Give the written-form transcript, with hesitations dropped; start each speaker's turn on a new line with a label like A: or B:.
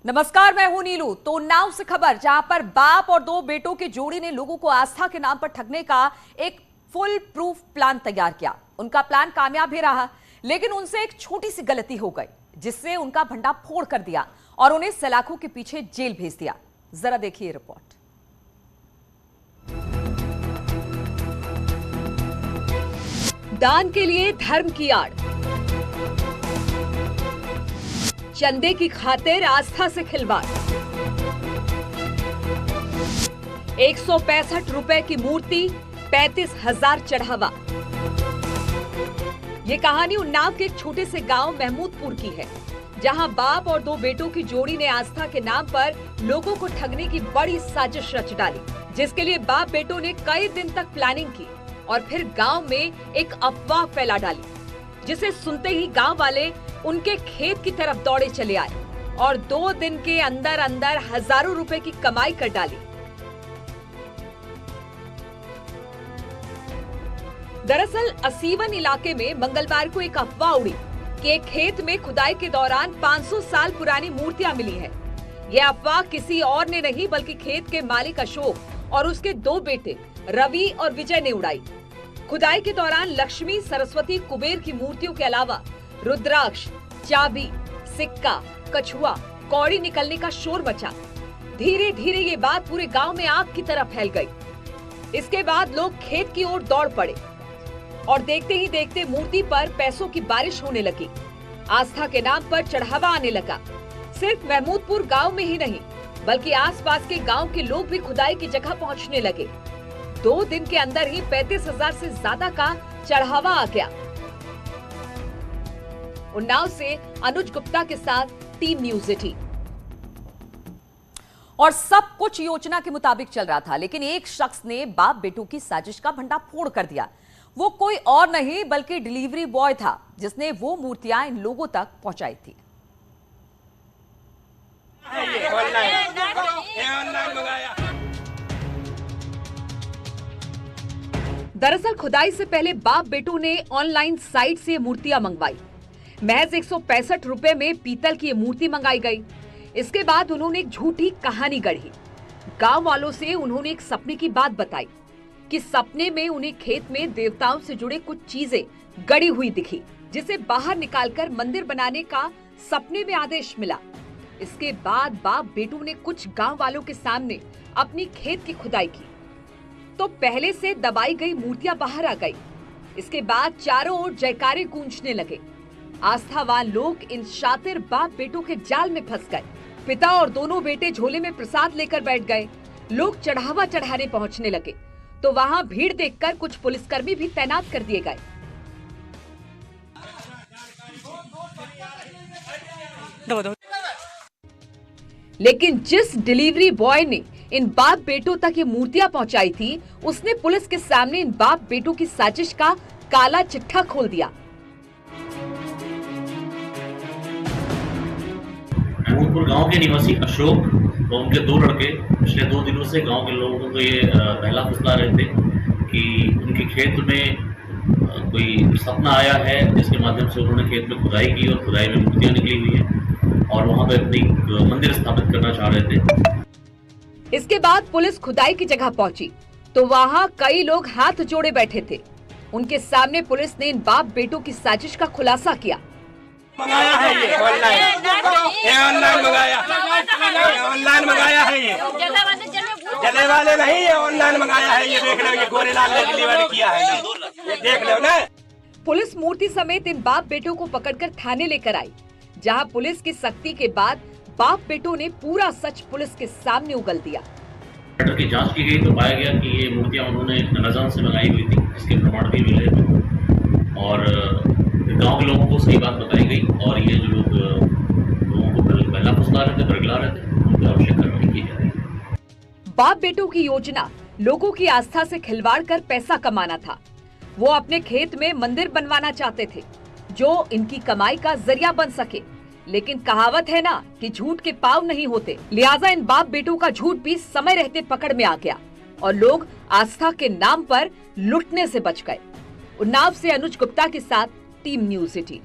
A: नमस्कार, मैं हूं नीलू। तो उन्नाव से खबर, जहां पर बाप और दो बेटों की जोड़ी ने लोगों को आस्था के नाम पर ठगने का एक फुल प्रूफ प्लान तैयार किया। उनका प्लान कामयाब भी रहा, लेकिन उनसे एक छोटी सी गलती हो गई, जिससे उनका भंडा फोड़ कर दिया और उन्हें सलाखों के पीछे जेल भेज दिया। जरा देखिए रिपोर्ट। दान के लिए धर्म की आड़, चंदे की खातिर आस्था से खिलवाड़, 165 रुपए की मूर्ति, 35,000 चढ़ावा। ये कहानी उन्नाव के एक छोटे से गांव महमूदपुर की है, जहां बाप और दो बेटों की जोड़ी ने आस्था के नाम पर लोगों को ठगने की बड़ी साजिश रच डाली, जिसके लिए बाप बेटों ने कई दिन तक प्लानिंग की और फिर गांव में एक अफवाह फैला डाली, जिसे सुनते ही गांव वाले उनके खेत की तरफ दौड़े चले आए और 2 दिन के अंदर अंदर हजारों रुपए की कमाई कर डाली। दरअसल असीवन इलाके में मंगलवार को एक अफवाह उड़ी कि एक खेत में खुदाई के दौरान 500 साल पुरानी मूर्तियां मिली है। यह अफवाह किसी और ने नहीं बल्कि खेत के मालिक अशोक और उसके 2 बेटे रवि और विजय ने उड़ाई। खुदाई के दौरान लक्ष्मी, सरस्वती, कुबेर की मूर्तियों के अलावा रुद्राक्ष, चाबी, सिक्का, कछुआ, कौड़ी निकलने का शोर मचा। धीरे धीरे ये बात पूरे गांव में आग की तरह फैल गई। इसके बाद लोग खेत की ओर दौड़ पड़े और देखते ही देखते मूर्ति पर पैसों की बारिश होने लगी। आस्था के नाम पर चढ़ावा आने लगा। सिर्फ महमूदपुर गांव में ही नहीं, बल्कि आसपास के गांव के लोग भी खुदाई की जगह पहुंचने लगे। 2 दिन के अंदर ही 35,000 से ज्यादा का चढ़ावा आ गया। उन्नाव से अनुज गुप्ता के साथ टीम न्यूज़ 18। और सब कुछ योजना के मुताबिक चल रहा था, लेकिन एक शख्स ने बाप बेटों की साजिश का भंडा फोड़ कर दिया। वो कोई और नहीं बल्कि डिलीवरी बॉय था, जिसने वो मूर्तियां इन लोगों तक पहुंचाई थी। दरअसल खुदाई से पहले बाप बेटों ने ऑनलाइन साइट से मूर्तियां मंगवाई। महज 165 रुपए में पीतल की ये मूर्ति मंगाई गई। इसके बाद उन्होंने एक झूठी कहानी गढ़ी। गांव वालों से उन्होंने एक सपने की बात बताई कि सपने में उन्हें खेत में देवताओं से जुड़े कुछ चीजें गड़ी हुई दिखी, जिसे बाहर निकालकर मंदिर बनाने का सपने में आदेश मिला। इसके बाद बाप बेटों ने कुछ गांव वालों के सामने अपनी खेत की खुदाई की, तो पहले से दबाई गई मूर्तियां बाहर आ गई। इसके बाद चारों ओर जयकारे गूंजने लगे। आस्थावान लोग इन शातिर बाप बेटों के जाल में फंस गए। पिता और दोनों बेटे झोले में प्रसाद लेकर बैठ गए। लोग चढ़ावा चढ़ाने पहुंचने लगे, तो वहां भीड़ देखकर कुछ पुलिसकर्मी भी तैनात कर दिए गए। लेकिन जिस डिलीवरी बॉय ने इन बाप बेटों तक ये मूर्तियां पहुंचाई थी, उसने पुलिस के सामने इन बाप बेटों की साजिश का काला चिट्ठा खोल दिया।
B: महमूदपुर गांव के निवासी अशोक और उनके 2 लड़के पिछले 2 दिनों से गांव के लोगों को ये पहला फुसला रहे थे कि उनके खेत में कोई सपना आया है, जिसके माध्यम से उन्होंने खेत में खुदाई की और खुदाई में मूर्तियां निकली हुई है और वहां पे अपनी मंदिर स्थापित करना चाह रहे थे।
A: इसके बाद पुलिस खुदाई की जगह पहुंची, तो वहां कई लोग हाथ जोड़े बैठे थे। उनके सामने पुलिस ने इन बाप बेटों की साजिश का खुलासा किया।
C: मंगाया है ये ऑनलाइन मंगाया है ये जले वाले नहीं, ये ऑनलाइन मंगाया है। ये देख लो, ये गोरेलाल ने डिलीवर किया है, ये देख लो ना।
A: पुलिस मूर्ति समेत इन बाप बेटों को पकड़कर थाने लेकर आई, जहां पुलिस की सख्ती के बाद बाप बेटों ने पूरा सच पुलिस के सामने उगल दिया।
B: की जांच की गई तो पाया गया कि ये मूर्तियां उन्होंने नजर से मंगाई हुई थी, इसके प्रमाण भी मिले और गांव के लोगों को सही बात बताई गई और ये जो लोगों को पहला फुसला रहे थे, बरगला रहे थे, उन पर आवश्यक कार्रवाई की जा रही है।
A: बाप बेटों की योजना लोगों की आस्था से खिलवाड़ कर पैसा कमाना था। वो अपने खेत में मंदिर बनवाना चाहते थे, जो इनकी कमाई का जरिया बन सके। लेकिन कहावत है ना कि झूठ के पाँव नहीं होते, लिहाजा इन बाप बेटों का झूठ भी समय रहते पकड़ में आ गया और लोग आस्था के नाम पर लुटने से बच गए। उन्नाव से अनुज गुप्ता के साथ टीम न्यूज़ 18।